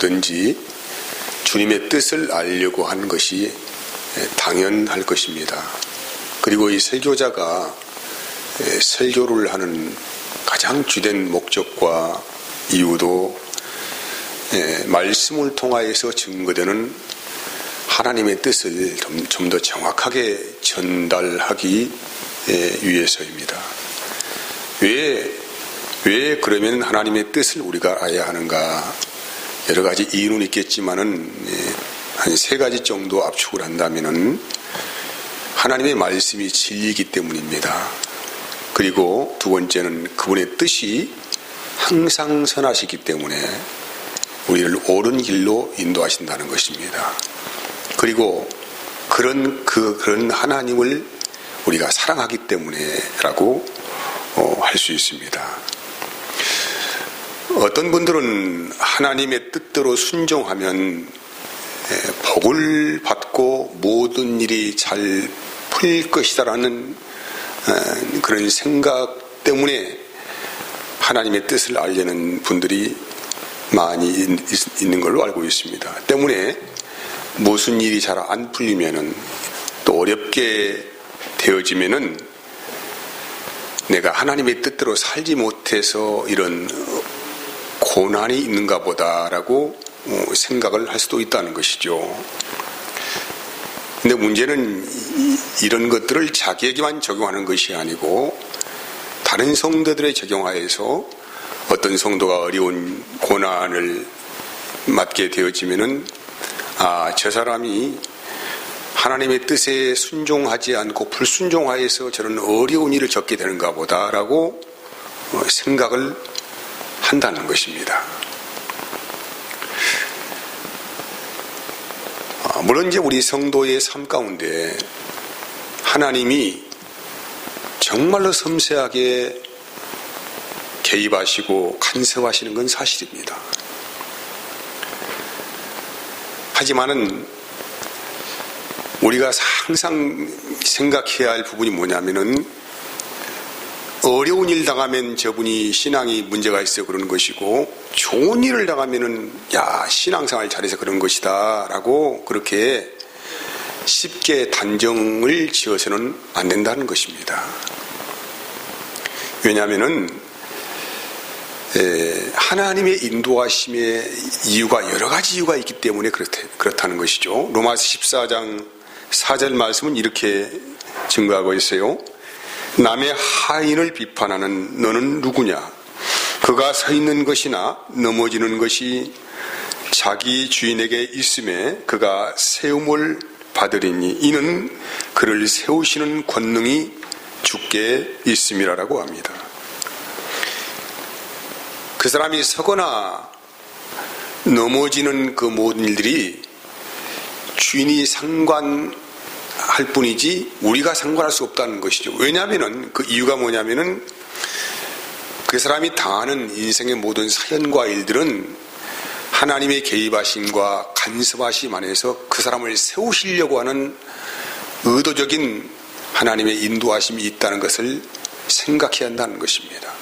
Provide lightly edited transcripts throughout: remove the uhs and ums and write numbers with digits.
누구든지 주님의 뜻을 알려고 하는 것이 당연할 것입니다. 그리고 이 설교자가 설교를 하는 가장 주된 목적과 이유도 말씀을 통하여서 증거되는 하나님의 뜻을 좀 더 정확하게 전달하기 위해서입니다. 왜 그러면 하나님의 뜻을 우리가 알아야 하는가? 여러 가지 이유는 있겠지만은 한 3가지 정도 압축을 한다면은 하나님의 말씀이 진리이기 때문입니다. 그리고 2번째는 그분의 뜻이 항상 선하시기 때문에 우리를 옳은 길로 인도하신다는 것입니다. 그리고 그런 하나님을 우리가 사랑하기 때문에라고 할 수 있습니다. 어떤 분들은 하나님의 뜻대로 순종하면 복을 받고 모든 일이 잘 풀릴 것이다라는 그런 생각 때문에 하나님의 뜻을 알려는 분들이 많이 있는 걸로 알고 있습니다. 때문에 무슨 일이 잘 안 풀리면은 또 어렵게 되어지면은 내가 하나님의 뜻대로 살지 못해서 이런 고난이 있는가 보다라고 생각을 할 수도 있다는 것이죠. 근데 문제는 이런 것들을 자기에게만 적용하는 것이 아니고 다른 성도들에 적용하여서 어떤 성도가 어려운 고난을 맞게 되어지면은 저 사람이 하나님의 뜻에 순종하지 않고 불순종하여서 저런 어려운 일을 겪게 되는가 보다라고 생각을 한다는 것입니다. 물론 이제 우리 성도의 삶 가운데 하나님이 정말로 섬세하게 개입하시고 간섭하시는 건 사실입니다. 하지만은 우리가 항상 생각해야 할 부분이 뭐냐면은 어려운 일 당하면 저분이 신앙이 문제가 있어 그러는 것이고 좋은 일을 당하면은 신앙생활 잘해서 그런 것이다 라고 그렇게 쉽게 단정을 지어서는 안 된다는 것입니다. 왜냐하면은 하나님의 인도하심의 이유가 여러 가지 이유가 있기 때문에 그렇다는 것이죠. 로마서 14장 4절 말씀은 이렇게 증거하고 있어요. 남의 하인을 비판하는 너는 누구냐? 그가 서 있는 것이나 넘어지는 것이 자기 주인에게 있음에 그가 세움을 받으리니 이는 그를 세우시는 권능이 주께 있음이라고 합니다. 그 사람이 서거나 넘어지는 그 모든 일들이 주인이 상관할 뿐이지 우리가 상관할 수 없다는 것이죠. 왜냐하면은 그 이유가 뭐냐면은 그 사람이 당하는 인생의 모든 사연과 일들은 하나님의 개입하심과 간섭하심 안에서 그 사람을 세우시려고 하는 의도적인 하나님의 인도하심이 있다는 것을 생각해야 한다는 것입니다.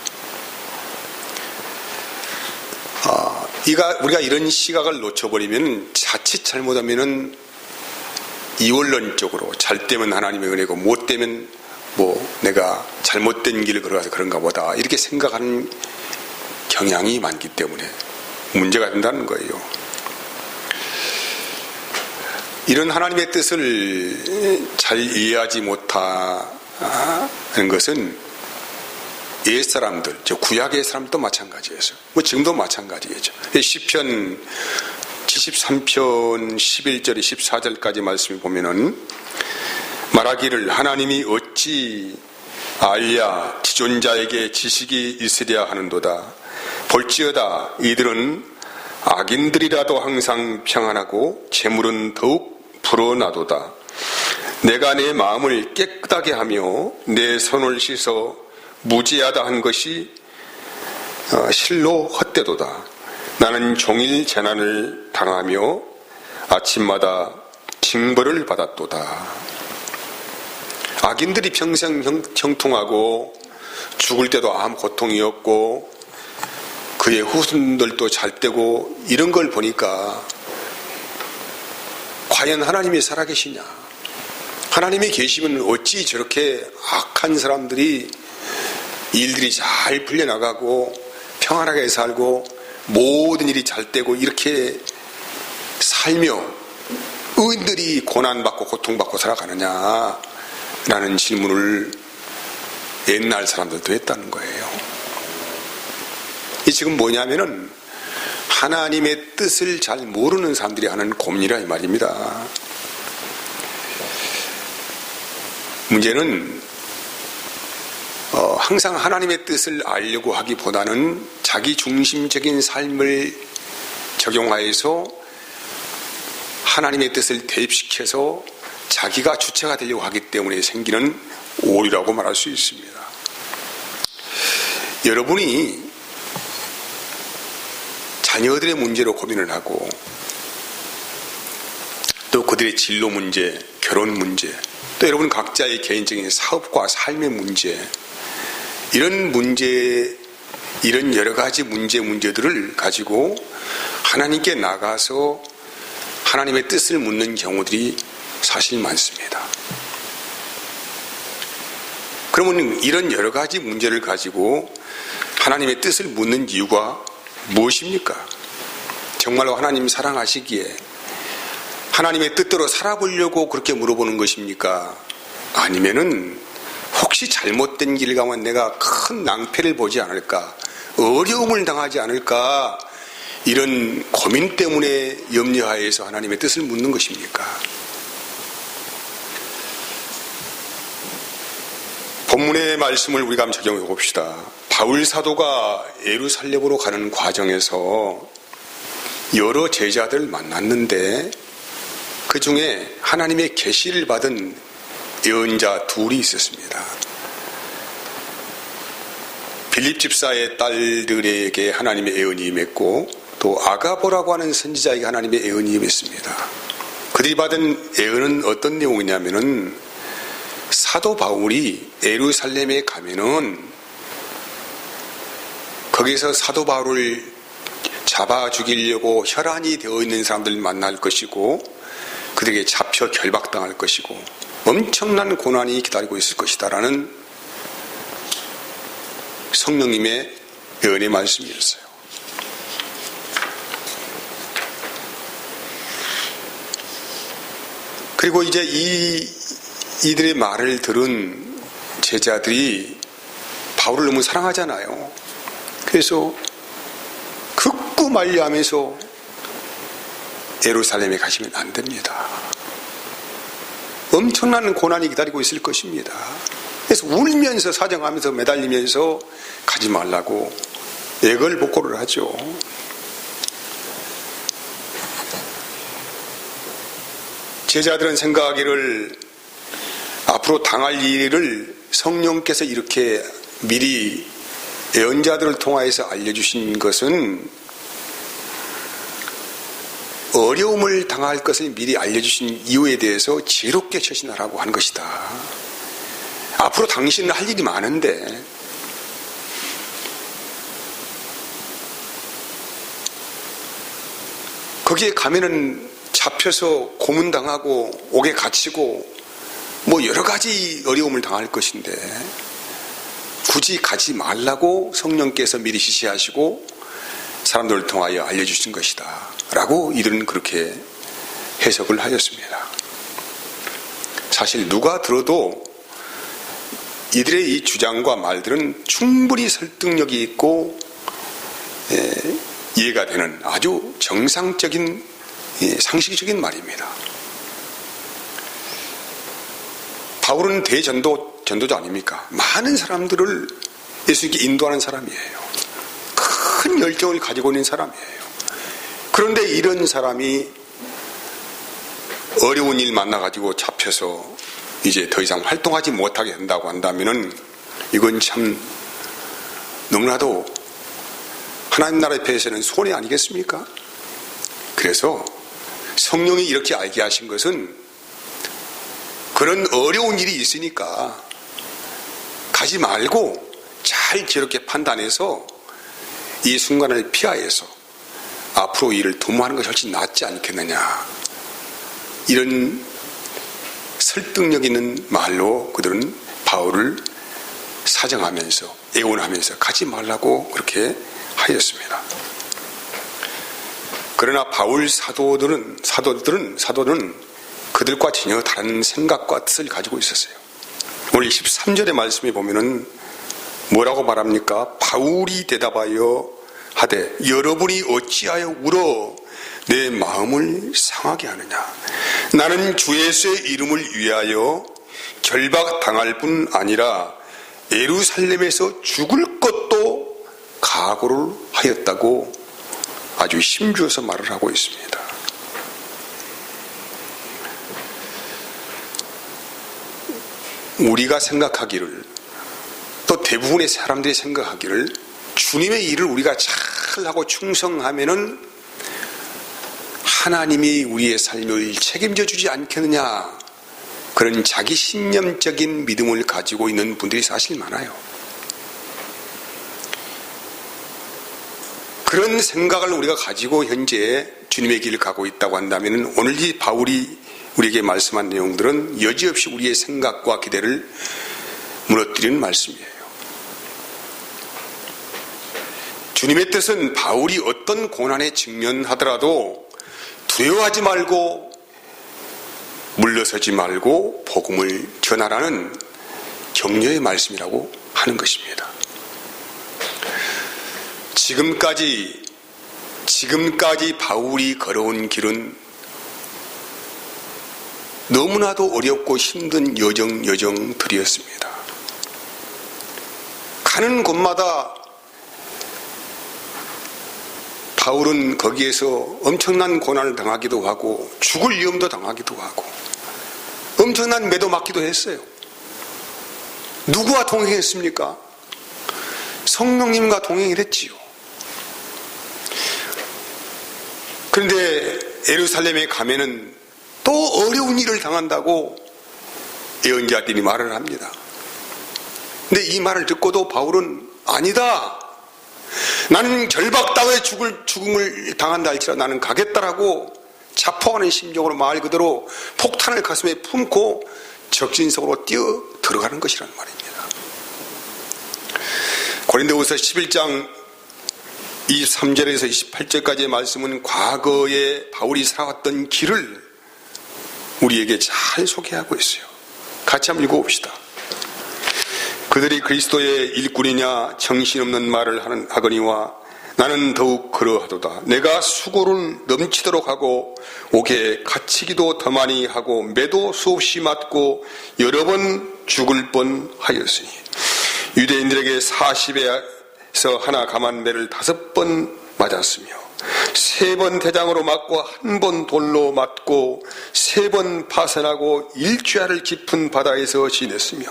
우리가 이런 시각을 놓쳐버리면 자칫 잘못하면은 이원론적으로 잘 되면 하나님의 은혜고 못 되면 내가 잘못된 길을 걸어가서 그런가 보다 이렇게 생각하는 경향이 많기 때문에 문제가 된다는 거예요. 이런 하나님의 뜻을 잘 이해하지 못하는 것은 옛사람들, 구약의 사람도 마찬가지였어요. 지금도 마찬가지겠죠. 시편 73편 11절 14절까지 말씀을 보면은 말하기를 하나님이 어찌 알랴 지존자에게 지식이 있으랴 하는도다. 볼지어다 이들은 악인들이라도 항상 평안하고 재물은 더욱 불어나도다. 내가 내 마음을 깨끗하게 하며 내 손을 씻어 무지하다 한 것이 실로 헛되도다. 나는 종일 재난을 당하며 아침마다 징벌을 받았도다. 악인들이 평생 형통하고 죽을 때도 아무 고통이 없고 그의 후손들도 잘되고 이런 걸 보니까 과연 하나님이 살아계시냐? 하나님이 계시면 어찌 저렇게 악한 사람들이 일들이 잘 풀려나가고 평안하게 살고 모든 일이 잘되고 이렇게 살며 의인들이 고난받고 고통받고 살아가느냐라는 질문을 옛날 사람들도 했다는 거예요. 이 지금 뭐냐면은 하나님의 뜻을 잘 모르는 사람들이 하는 고민이라 이 말입니다. 문제는 항상 하나님의 뜻을 알려고 하기보다는 자기 중심적인 삶을 적용하여서 하나님의 뜻을 대입시켜서 자기가 주체가 되려고 하기 때문에 생기는 오류라고 말할 수 있습니다. 여러분이 자녀들의 문제로 고민을 하고 또 그들의 진로 문제, 결혼 문제, 또 여러분 각자의 개인적인 사업과 삶의 문제, 이런 문제, 이런 여러 가지 문제들을 가지고 하나님께 나가서 하나님의 뜻을 묻는 경우들이 사실 많습니다. 그러면 이런 여러 가지 문제를 가지고 하나님의 뜻을 묻는 이유가 무엇입니까? 정말로 하나님 사랑하시기에 하나님의 뜻대로 살아보려고 그렇게 물어보는 것입니까? 아니면은 혹시 잘못된 길을 가면 내가 큰 낭패를 보지 않을까? 어려움을 당하지 않을까? 이런 고민 때문에 염려하여서 하나님의 뜻을 묻는 것입니까? 본문의 말씀을 우리가 한번 적용해 봅시다. 바울 사도가 예루살렘으로 가는 과정에서 여러 제자들을 만났는데 그 중에 하나님의 계시를 받은 예언자 둘이 있었습니다. 빌립 집사의 딸들에게 하나님의 예언이 임했고 또 아가보라고 하는 선지자에게 하나님의 예언이 임했습니다. 그들이 받은 예언은 어떤 내용이냐면은 사도 바울이 예루살렘에 가면은 거기서 사도 바울을 잡아 죽이려고 혈안이 되어 있는 사람들을 만날 것이고 그들에게 잡혀 결박당할 것이고 엄청난 고난이 기다리고 있을 것이다라는 성령님의 예언의 말씀이었어요. 그리고 이제 이들의 말을 들은 제자들이 바울을 너무 사랑하잖아요. 그래서 극구 만류하면서 예루살렘에 가시면 안 됩니다. 엄청난 고난이 기다리고 있을 것입니다. 그래서 울면서 사정하면서 매달리면서 가지 말라고 애걸복걸을 하죠. 제자들은 생각하기를 앞으로 당할 일을 성령께서 이렇게 미리 예언자들을 통하여서 알려주신 것은 어려움을 당할 것을 미리 알려주신 이유에 대해서 지혜롭게 처신하라고 한 것이다. 앞으로 당신은 할 일이 많은데 거기에 가면은 잡혀서 고문당하고 옥에 갇히고 뭐 여러 가지 어려움을 당할 것인데 굳이 가지 말라고 성령께서 미리 지시하시고 사람들을 통하여 알려주신 것이다 라고 이들은 그렇게 해석을 하였습니다. 사실 누가 들어도 이들의 이 주장과 말들은 충분히 설득력이 있고 이해가 되는 아주 정상적인 상식적인 말입니다. 바울은 전도자 아닙니까? 많은 사람들을 예수님께 인도하는 사람이에요. 큰 열정을 가지고 있는 사람이에요. 그런데 이런 사람이 어려운 일 만나가지고 잡혀서 이제 더 이상 활동하지 못하게 된다고 한다면은 이건 참 너무나도 하나님 나라 앞에서는 손해 아니겠습니까? 그래서 성령이 이렇게 알게 하신 것은 그런 어려운 일이 있으니까 가지 말고 잘 저렇게 판단해서 이 순간을 피하여서 앞으로 일을 도모하는 것이 훨씬 낫지 않겠느냐, 이런 설득력 있는 말로 그들은 바울을 사정하면서 애원하면서 가지 말라고 그렇게 하였습니다. 그러나 바울 사도들은 그들과 전혀 다른 생각과 뜻을 가지고 있었어요. 오늘 13절의 말씀에 보면은 뭐라고 말합니까? 바울이 대답하여 하되 여러분이 어찌하여 울어 내 마음을 상하게 하느냐. 나는 주 예수의 이름을 위하여 결박당할 뿐 아니라 예루살렘에서 죽을 것도 각오를 하였다고 아주 힘주어서 말을 하고 있습니다. 우리가 생각하기를, 또 대부분의 사람들이 생각하기를, 주님의 일을 우리가 잘하고 충성하면은 하나님이 우리의 삶을 책임져 주지 않겠느냐, 그런 자기 신념적인 믿음을 가지고 있는 분들이 사실 많아요. 그런 생각을 우리가 가지고 현재 주님의 길을 가고 있다고 한다면 오늘 이 바울이 우리에게 말씀한 내용들은 여지없이 우리의 생각과 기대를 무너뜨리는 말씀이에요. 주님의 뜻은 바울이 어떤 고난에 직면하더라도 두려워하지 말고 물러서지 말고 복음을 전하라는 격려의 말씀이라고 하는 것입니다. 지금까지 바울이 걸어온 길은 너무나도 어렵고 힘든 여정들이었습니다. 가는 곳마다 바울은 거기에서 엄청난 고난을 당하기도 하고 죽을 위험도 당하기도 하고 엄청난 매도 맞기도 했어요. 누구와 동행했습니까? 성령님과 동행을 했지요. 그런데 예루살렘에 가면은 또 어려운 일을 당한다고 예언자들이 말을 합니다. 근데 이 말을 듣고도 바울은 아니다, 나는 결박당해 죽음을 당한다 할지라도 나는 가겠다라고 자포하는 심정으로 말 그대로 폭탄을 가슴에 품고 적진석으로 뛰어 들어가는 것이라는 말입니다. 고린도후서 11장 23절에서 28절까지의 말씀은 과거에 바울이 살아왔던 길을 우리에게 잘 소개하고 있어요. 같이 한번 읽어봅시다. 그들이 그리스도의 일꾼이냐 정신없는 말을 하거니와 나는 더욱 그러하도다. 내가 수고를 넘치도록 하고 옥에 갇히기도 더 많이 하고 매도 수없이 맞고 여러 번 죽을 뻔하였으니 유대인들에게 40에서 하나 감한 매를 5번 맞았으며 3번 대장으로 맞고 1번 돌로 맞고 3번 파선하고 일주야를 깊은 바다에서 지냈으며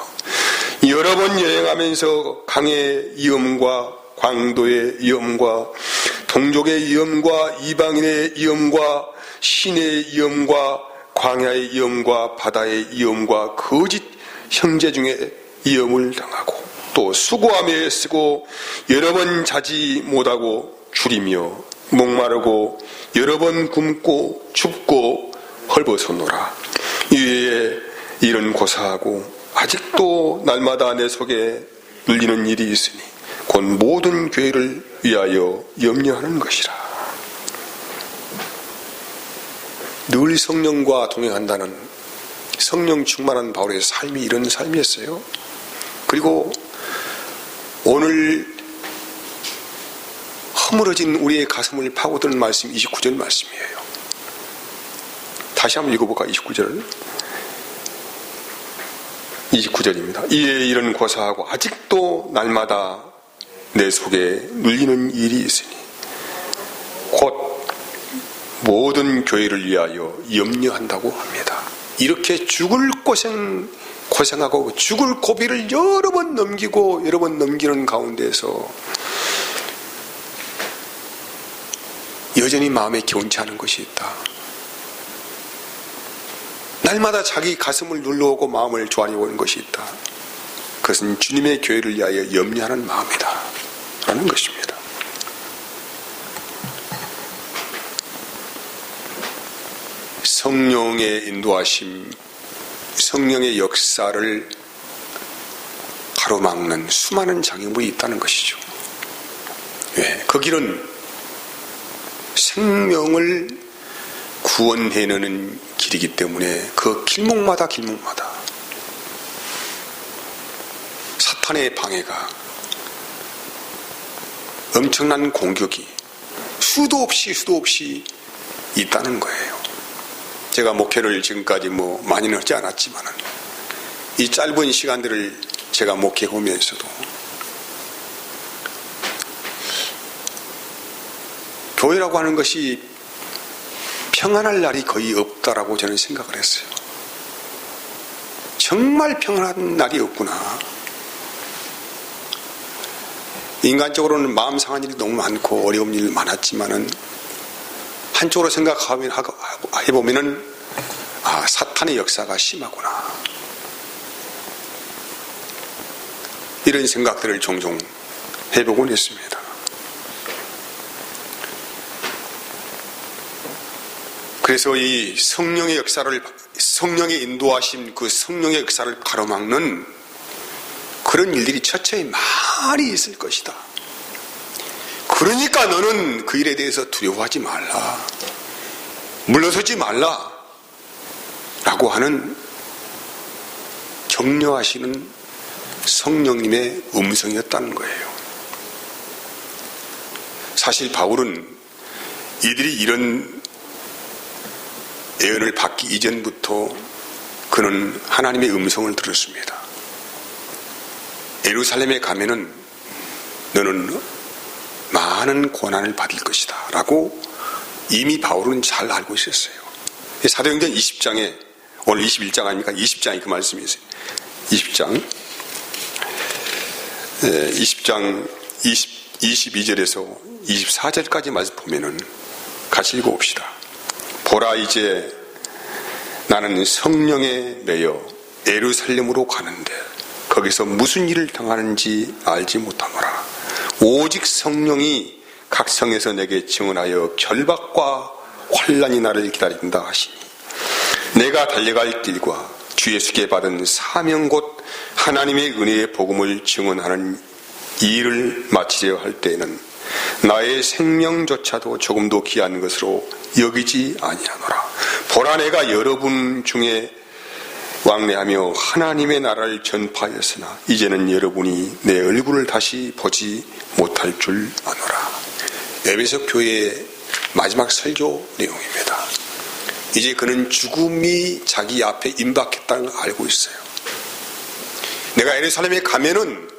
여러 번 여행하면서 강의 위험과 광도의 위험과 동족의 위험과 이방인의 위험과 신의 위험과 광야의 위험과 바다의 위험과 거짓 형제 중에 위험을 당하고 또 수고하며 애쓰고 여러 번 자지 못하고 줄이며 목마르고 여러 번 굶고 춥고 헐벗었노라. 이외에 이런 고사하고 아직도 날마다 내 속에 눌리는 일이 있으니 곧 모든 교회를 위하여 염려하는 것이라. 늘 성령과 동행한다는, 성령 충만한 바울의 삶이 이런 삶이었어요. 그리고 오늘 허물어진 우리의 가슴을 파고드는 말씀 29절 말씀이에요. 다시 한번 읽어볼까? 29절입니다. 이에 이런 고사하고 아직도 날마다 내 속에 눌리는 일이 있으니 곧 모든 교회를 위하여 염려한다고 합니다. 이렇게 죽을 고생하고 죽을 고비를 여러 번 넘기고 여러 번 넘기는 가운데서 여전히 마음에 개운치 않은 것이 있다. 날마다 자기 가슴을 눌러오고 마음을 조아려오는 것이 있다. 그것은 주님의 교회를 위하여 염려하는 마음이다 라는 것입니다. 성령의 인도하심, 성령의 역사를 가로막는 수많은 장애물이 있다는 것이죠. 왜? 그 길은 생명을 구원해내는 길이기 때문에 그 길목마다 사탄의 방해가, 엄청난 공격이 수도 없이 있다는 거예요. 제가 목회를 지금까지 많이는 하지 않았지만 이 짧은 시간들을 제가 목회해 오면서도 교회라고 하는 것이 평안할 날이 거의 없다라고 저는 생각을 했어요. 정말 평안한 날이 없구나. 인간적으로는 마음 상한 일이 너무 많고 어려운 일이 많았지만은 한쪽으로 해보면은 사탄의 역사가 심하구나. 이런 생각들을 종종 해보곤 했습니다. 그래서 이 성령의 역사를, 성령의 인도하신 그 성령의 역사를 가로막는 그런 일들이 처처에 많이 있을 것이다. 그러니까 너는 그 일에 대해서 두려워하지 말라, 물러서지 말라 라고 하는 격려하시는 성령님의 음성이었다는 거예요. 사실 바울은 이들이 이런 예언을 받기 이전부터 그는 하나님의 음성을 들었습니다. 예루살렘에 가면은 너는 많은 고난을 받을 것이다 라고 이미 바울은 잘 알고 있었어요. 사도행전 20장에, 오늘 21장 아닙니까? 20장이 그 말씀이 있어요. 20장 22절에서 24절까지 말씀 보면은 같이 읽어봅시다. 보라, 이제 나는 성령에 매여 예루살렘으로 가는데 거기서 무슨 일을 당하는지 알지 못하노라. 오직 성령이 각 성에서 내게 증언하여 결박과 환난이 나를 기다린다 하시니 내가 달려갈 길과 주 예수께 받은 사명 곧 하나님의 은혜의 복음을 증언하는 이 일을 마치려 할 때에는 나의 생명조차도 조금도 귀한 것으로 여기지 아니하노라. 보라, 내가 여러분 중에 왕래하며 하나님의 나라를 전파하였으나 이제는 여러분이 내 얼굴을 다시 보지 못할 줄 아노라. 에베소 교회의 마지막 설교 내용입니다. 이제 그는 죽음이 자기 앞에 임박했다는 걸 알고 있어요. 내가 예루살렘에 가면은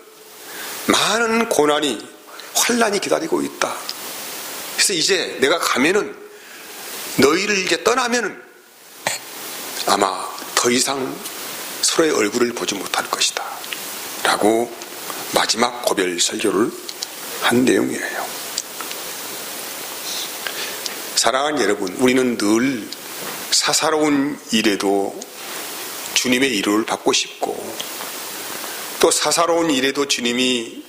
많은 고난이, 환난이 기다리고 있다. 그래서 이제 내가 가면은 너희를 이제 떠나면은 아마 더 이상 서로의 얼굴을 보지 못할 것이다 라고 마지막 고별 설교를 한 내용이에요. 사랑하는 여러분, 우리는 늘 사사로운 일에도 주님의 위로를 받고 싶고 또 사사로운 일에도 주님이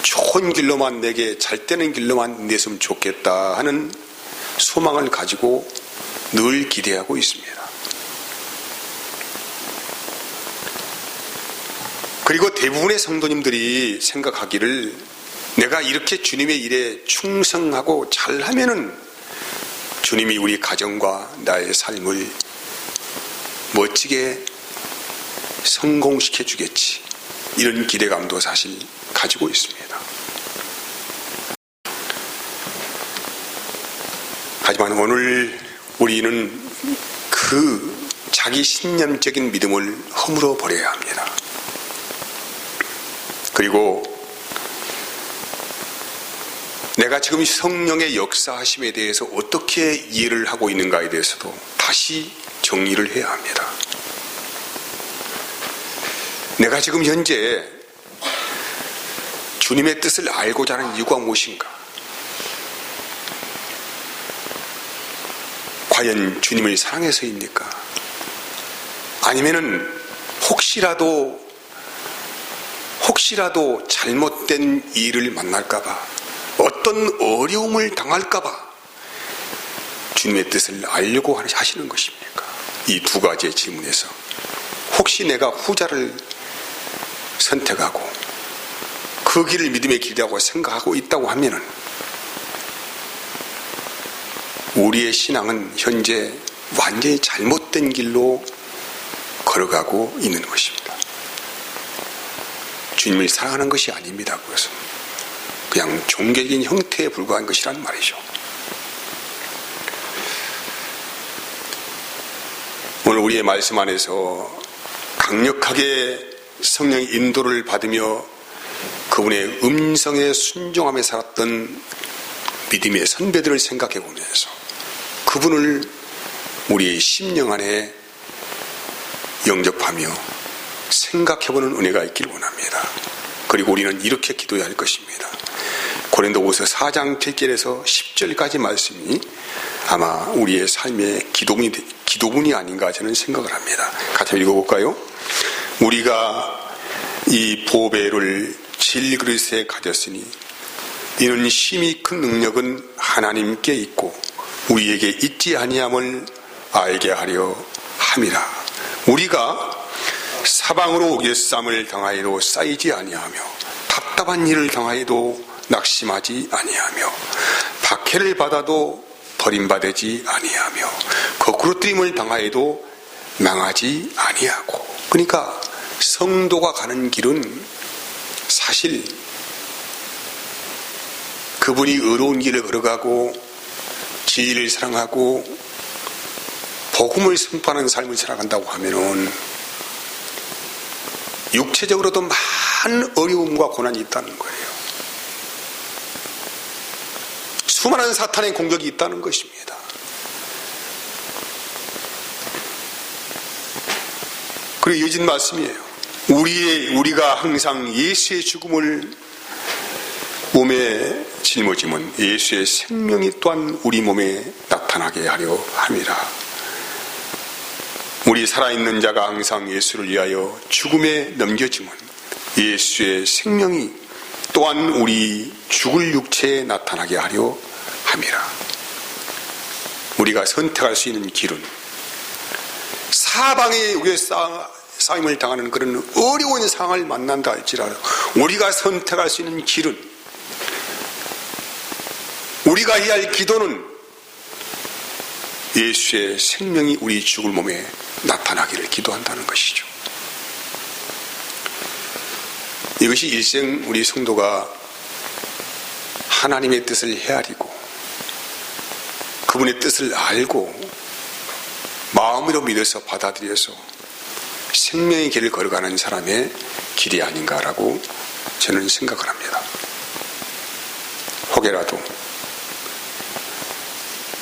좋은 길로만 내게, 잘 되는 길로만 내으면 좋겠다 하는 소망을 가지고 늘 기대하고 있습니다. 그리고 대부분의 성도님들이 생각하기를 내가 이렇게 주님의 일에 충성하고 잘하면은 주님이 우리 가정과 나의 삶을 멋지게 성공시켜 주겠지, 이런 기대감도 사실 가지고 있습니다. 하지만 오늘 우리는 그 자기 신념적인 믿음을 허물어 버려야 합니다. 그리고 내가 지금 성령의 역사하심에 대해서 어떻게 이해를 하고 있는가에 대해서도 다시 정리를 해야 합니다. 내가 지금 현재 주님의 뜻을 알고자 하는 이유가 무엇인가? 과연 주님을 사랑해서입니까? 아니면은 혹시라도 잘못된 일을 만날까봐, 어떤 어려움을 당할까봐 주님의 뜻을 알려고 하시는 것입니까? 이 두 가지의 질문에서 혹시 내가 후자를 선택하고 그 길을 믿음의 길이라고 생각하고 있다고 하면은 우리의 신앙은 현재 완전히 잘못된 길로 걸어가고 있는 것입니다. 주님을 사랑하는 것이 아닙니다. 그것은 그냥 종교적인 형태에 불과한 것이란 말이죠. 오늘 우리의 말씀 안에서 강력하게 성령의 인도를 받으며 그분의 음성에 순종하며 살았던 믿음의 선배들을 생각해 보면서 그분을 우리의 심령 안에 영접하며 생각해보는 은혜가 있기를 원합니다. 그리고 우리는 이렇게 기도해야 할 것입니다. 고린도후서 4장 7절에서 10절까지 말씀이 아마 우리의 삶의 기도문이 아닌가 저는 생각을 합니다. 같이 읽어볼까요? 우리가 이 보배를 질그릇에 가졌으니 이는 심히 큰 능력은 하나님께 있고 우리에게 있지 아니함을 알게 하려 함이라. 우리가 사방으로 오개쌈을 당하여도 쌓이지 아니하며 답답한 일을 당하여도 낙심하지 아니하며 박해를 받아도 버림받지 아니하며 거꾸로 뜨림을 당하여도 망하지 아니하고. 그러니까 성도가 가는 길은 사실 그분이 의로운 길을 걸어가고 진리를 사랑하고 복음을 선포하는 삶을 살아간다고 하면은 육체적으로도 많은 어려움과 고난이 있다는 거예요. 수많은 사탄의 공격이 있다는 것입니다. 그리고 이어진 말씀이에요. 우리가 항상 예수의 죽음을 몸에 짊어지면 예수의 생명이 또한 우리 몸에 나타나게 하려 함이라. 우리 살아있는 자가 항상 예수를 위하여 죽음에 넘겨지면 예수의 생명이 또한 우리 죽을 육체에 나타나게 하려 함이라. 우리가 선택할 수 있는 길은 사방에 싸움을 당하는 그런 어려운 상황을 만난다 할지라도 우리가 선택할 수 있는 길은, 우리가 해야 할 기도는 예수의 생명이 우리 죽을 몸에 나타나기를 기도한다는 것이죠. 이것이 일생 우리 성도가 하나님의 뜻을 헤아리고 그분의 뜻을 알고 마음으로 믿어서 받아들여서 생명의 길을 걸어가는 사람의 길이 아닌가라고 저는 생각을 합니다. 혹여라도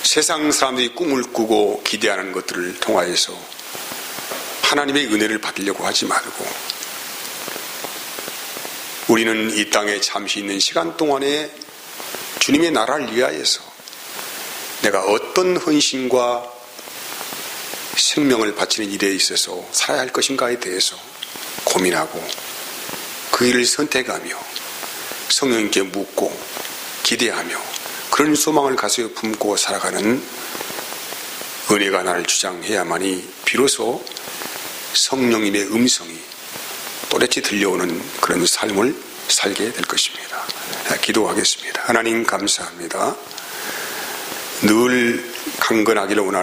세상 사람들이 꿈을 꾸고 기대하는 것들을 통하여서 하나님의 은혜를 받으려고 하지 말고 우리는 이 땅에 잠시 있는 시간 동안에 주님의 나라를 위하여서 내가 어떤 헌신과 생명을 바치는 일에 있어서 살아야 할 것인가에 대해서 고민하고 그 일을 선택하며 성령님께 묻고 기대하며 그런 소망을 가슴에 품고 살아가는 은혜가 나를 주장해야만이 비로소 성령님의 음성이 또렷이 들려오는 그런 삶을 살게 될 것입니다. 기도하겠습니다. 하나님 감사합니다. 늘 강건하기를 원하는